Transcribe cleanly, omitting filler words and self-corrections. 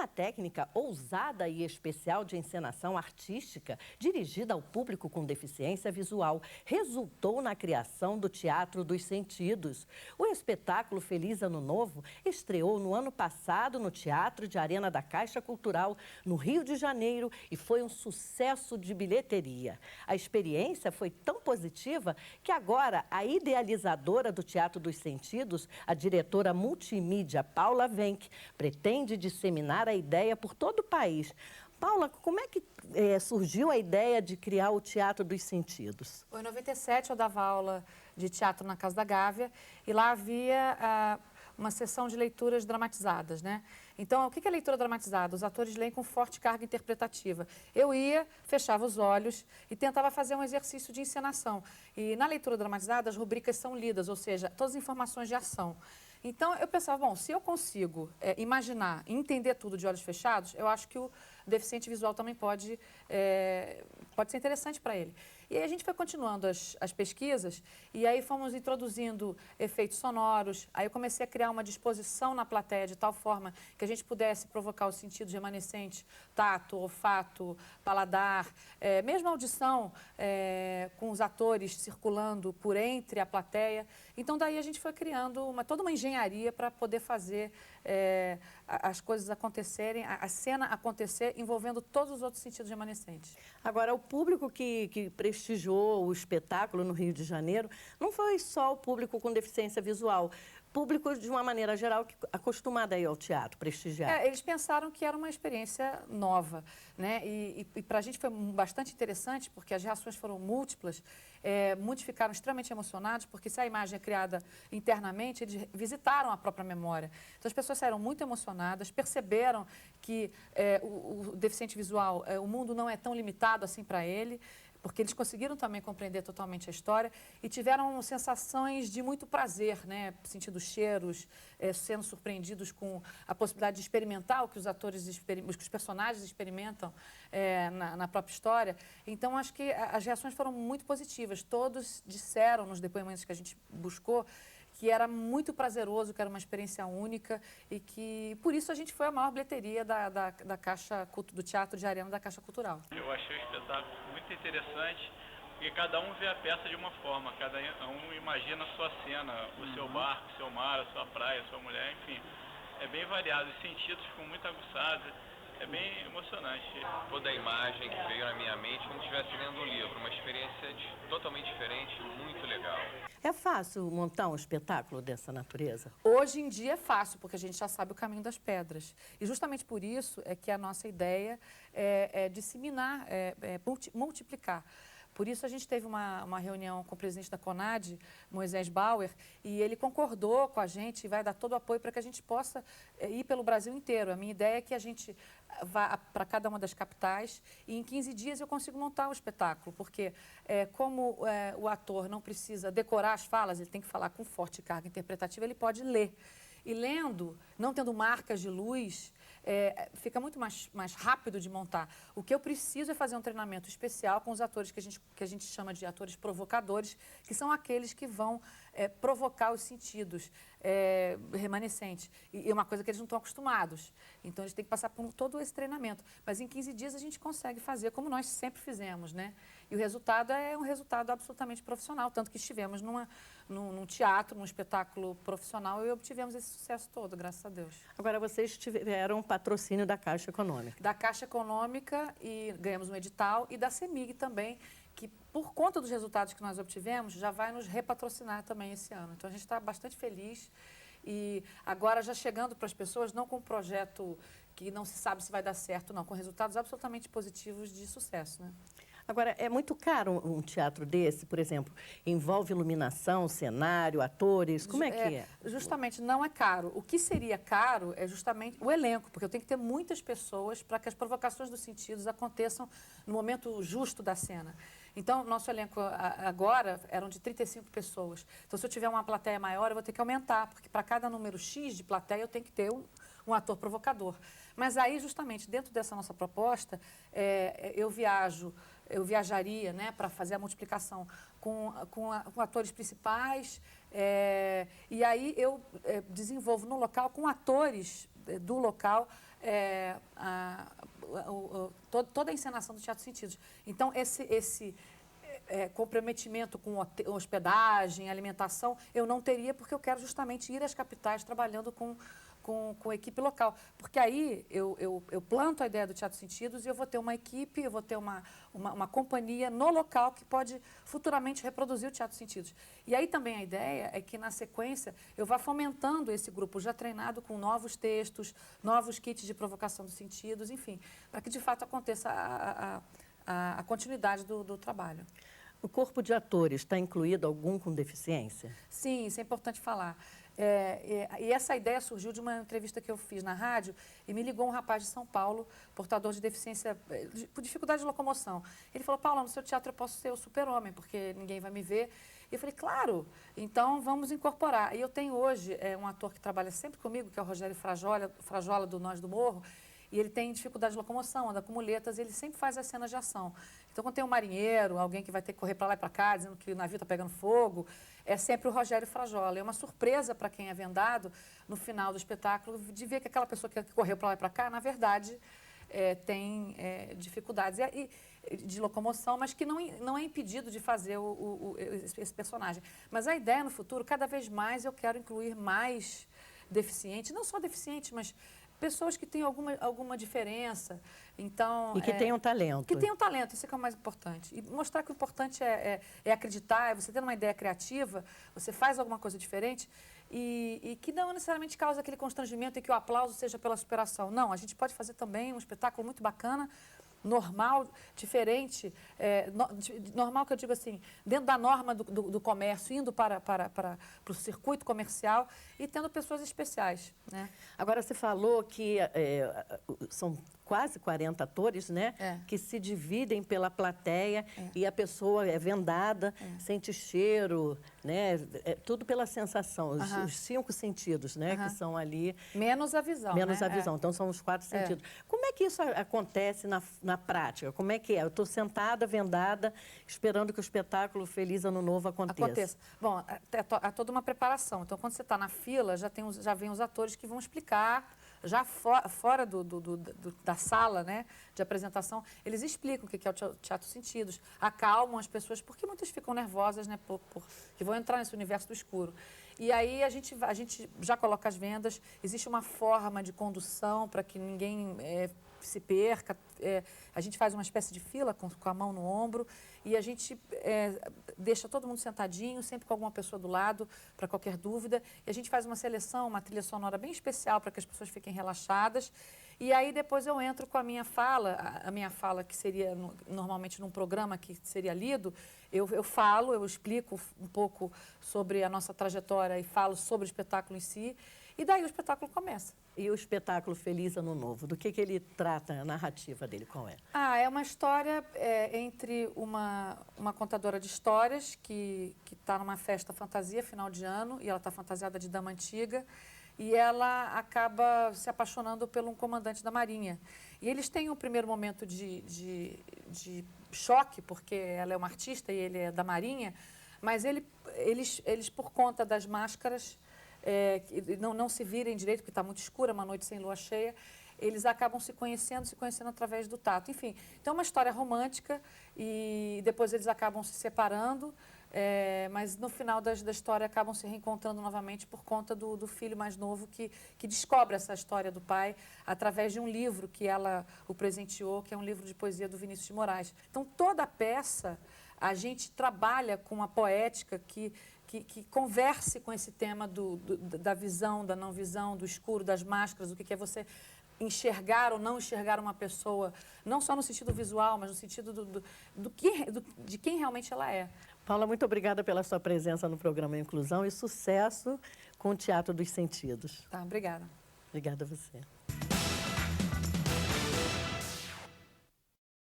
Uma técnica ousada e especial de encenação artística dirigida ao público com deficiência visual resultou na criação do Teatro dos Sentidos. O espetáculo Feliz Ano Novo estreou no ano passado no Teatro de Arena da Caixa Cultural, no Rio de Janeiro, e foi um sucesso de bilheteria. A experiência foi tão positiva que agora a idealizadora do Teatro dos Sentidos, a diretora multimídia Paula Wenck, pretende disseminar a ideia por todo o país. Paula, como é que surgiu a ideia de criar o Teatro dos Sentidos? Em 97 eu dava aula de teatro na Casa da Gávea e lá havia uma sessão de leituras dramatizadas, né? Então, o que é leitura dramatizada? Os atores leem com forte carga interpretativa. Eu ia, fechava os olhos e tentava fazer um exercício de encenação. E na leitura dramatizada, as rubricas são lidas, ou seja, todas as informações de ação. Então, eu pensava, bom, se eu consigo imaginar e entender tudo de olhos fechados, eu acho que o deficiente visual também pode ser interessante para ele. E aí a gente foi continuando as pesquisas e aí fomos introduzindo efeitos sonoros. Aí eu comecei a criar uma disposição na plateia de tal forma que a gente pudesse provocar os sentidos remanescentes, tato, olfato, paladar, mesmo audição, com os atores circulando por entre a plateia. Então daí a gente foi criando toda uma engenharia para poder fazer as coisas acontecerem, a cena acontecer envolvendo todos os outros sentidos remanescentes. Agora, o público que prestigiou o espetáculo no Rio de Janeiro não foi só o público com deficiência visual. Público, de uma maneira geral, acostumado a ir ao teatro, prestigiar. Eles pensaram que era uma experiência nova, né? E para a gente foi bastante interessante, porque as reações foram múltiplas. Muitos ficaram extremamente emocionados, porque se a imagem é criada internamente, eles visitaram a própria memória. Então, as pessoas saíram muito emocionadas, perceberam que o deficiente visual, o mundo não é tão limitado assim para ele, porque eles conseguiram também compreender totalmente a história e tiveram sensações de muito prazer, né? Sentindo cheiros, sendo surpreendidos com a possibilidade de experimentar o que os atores, que os personagens experimentam na própria história. Então, acho que as reações foram muito positivas. Todos disseram nos depoimentos que a gente buscou que era muito prazeroso, que era uma experiência única e que, por isso, a gente foi a maior bilheteria da Caixa, do Teatro de Arena da Caixa Cultural. Eu achei o espetáculo muito interessante, porque cada um vê a peça de uma forma, cada um imagina a sua cena, o seu barco, o seu mar, a sua praia, a sua mulher, enfim. É bem variado, os sentidos ficam muito aguçados, é bem emocionante. Toda a imagem que veio na minha mente como se estivesse lendo um livro, uma experiência totalmente diferente, muito legal. É fácil montar um espetáculo dessa natureza? Hoje em dia é fácil, porque a gente já sabe o caminho das pedras. E justamente por isso é que a nossa ideia é disseminar, multiplicar. Por isso a gente teve uma reunião com o presidente da CONAD, Moisés Bauer, e ele concordou com a gente e vai dar todo o apoio para que a gente possa ir pelo Brasil inteiro. A minha ideia é que a gente vá para cada uma das capitais e em 15 dias eu consigo montar o espetáculo, porque como o ator não precisa decorar as falas, ele tem que falar com forte carga interpretativa, ele pode ler. E lendo, não tendo marcas de luz, fica muito mais rápido de montar. O que eu preciso é fazer um treinamento especial com os atores que a gente chama de atores provocadores, que são aqueles que vão provocar os sentidos remanescentes. E é uma coisa que eles não estão acostumados. Então, eles têm que passar por todo esse treinamento. Mas em 15 dias a gente consegue fazer, como nós sempre fizemos, né? E o resultado é um resultado absolutamente profissional, tanto que estivemos num teatro, num espetáculo profissional e obtivemos esse sucesso todo, graças a Deus. Agora, vocês tiveram patrocínio da Caixa Econômica. Da Caixa Econômica, e ganhamos um edital, e da CEMIG também, que por conta dos resultados que nós obtivemos, já vai nos repatrocinar também esse ano. Então, a gente está bastante feliz e agora já chegando para as pessoas, não com um projeto que não se sabe se vai dar certo, não, com resultados absolutamente positivos de sucesso, né? Agora, é muito caro um teatro desse, por exemplo? Envolve iluminação, cenário, atores, como é que é? Justamente, não é caro. O que seria caro é justamente o elenco, porque eu tenho que ter muitas pessoas para que as provocações dos sentidos aconteçam no momento justo da cena. Então, nosso elenco agora eram de 35 pessoas. Então, se eu tiver uma plateia maior, eu vou ter que aumentar, porque para cada número X de plateia eu tenho que ter um ator provocador. Mas aí, justamente, dentro dessa nossa proposta, eu viajaria, né, para fazer a multiplicação com atores principais, e aí eu desenvolvo no local, com atores do local, toda a encenação do Teatro Sentidos. Então, esse comprometimento com hospedagem, alimentação, eu não teria, porque eu quero justamente ir às capitais trabalhando com equipe local. Porque aí eu planto a ideia do Teatro Sentidos e eu vou ter uma equipe, eu vou ter uma companhia no local que pode futuramente reproduzir o Teatro Sentidos. E aí também a ideia é que, na sequência, eu vá fomentando esse grupo já treinado com novos textos, novos kits de provocação dos sentidos, enfim, para que de fato aconteça a continuidade do trabalho. O corpo de atores está incluído algum com deficiência? Sim, isso é importante falar. E essa ideia surgiu de uma entrevista que eu fiz na rádio e me ligou um rapaz de São Paulo, portador de deficiência, por dificuldade de locomoção. Ele falou: Paula, no seu teatro eu posso ser o super-homem, porque ninguém vai me ver. E eu falei: claro, então vamos incorporar. E eu tenho hoje um ator que trabalha sempre comigo, que é o Rogério Frajola, do Nós do Morro, e ele tem dificuldade de locomoção, anda com muletas, e ele sempre faz as cenas de ação. Então, quando tem um marinheiro, alguém que vai ter que correr para lá e para cá, dizendo que o navio está pegando fogo, é sempre o Rogério Frajola. É uma surpresa para quem é vendado, no final do espetáculo, de ver que aquela pessoa que correu para lá e para cá, na verdade, tem dificuldades de locomoção, mas que não é impedido de fazer esse personagem. Mas a ideia, no futuro, cada vez mais eu quero incluir mais deficientes, não só deficientes, mas pessoas que têm alguma diferença. Então, e que tenham talento. Que tenham talento, isso é que é o mais importante. E mostrar que o importante é acreditar, é você ter uma ideia criativa, você faz alguma coisa diferente e que não necessariamente causa aquele constrangimento e que o aplauso seja pela superação. Não, a gente pode fazer também um espetáculo muito bacana, normal, diferente, normal que eu digo assim, dentro da norma do comércio, indo para o circuito comercial e tendo pessoas especiais, né? Agora, você falou que são quase 40 atores, né? Que se dividem pela plateia e a pessoa é vendada, sente cheiro, né? Tudo pela sensação, os 5 sentidos, né? Que são ali... Menos a visão, Menos a visão, então são os 4 sentidos. Como é que isso acontece na prática? Como é que é? Eu estou sentada, vendada, esperando que o espetáculo Feliz Ano Novo aconteça. Bom, há toda uma preparação. Então, quando você está na fila, já vem os atores que vão explicar, já fora da sala, né, de apresentação, eles explicam o que é o Teatro Sentidos, acalmam as pessoas, porque muitas ficam nervosas, né, que vão entrar nesse universo do escuro. E aí a gente já coloca as vendas, existe uma forma de condução para que ninguém se perca. A gente faz uma espécie de fila com a mão no ombro e a gente deixa todo mundo sentadinho, sempre com alguma pessoa do lado, para qualquer dúvida. E a gente faz uma seleção, uma trilha sonora bem especial para que as pessoas fiquem relaxadas. E aí depois eu entro com a minha fala que seria normalmente num programa que seria lido, eu explico um pouco sobre a nossa trajetória e falo sobre o espetáculo em si, e daí o espetáculo começa. E o espetáculo Feliz Ano Novo, do que ele trata, a narrativa dele, qual é? É uma história entre uma contadora de histórias que está numa festa fantasia, final de ano, e ela está fantasiada de dama antiga, e ela acaba se apaixonando por um comandante da Marinha. E eles têm um primeiro momento de choque, porque ela é uma artista e ele é da Marinha, mas eles por conta das máscaras, não se virem direito, porque está muito escura, uma noite sem lua cheia, eles acabam se conhecendo através do tato. Enfim, então é uma história romântica e depois eles acabam se separando, mas no final da história acabam se reencontrando novamente por conta do filho mais novo que descobre essa história do pai através de um livro que ela o presenteou, que é um livro de poesia do Vinícius de Moraes. Então, toda a peça, a gente trabalha com uma poética que converse com esse tema da visão, da não visão, do escuro, das máscaras, o que é você enxergar ou não enxergar uma pessoa, não só no sentido visual, mas no sentido de quem realmente ela é. Paula, muito obrigada pela sua presença no programa Inclusão e sucesso com o Teatro dos Sentidos. Tá, obrigada. Obrigada a você.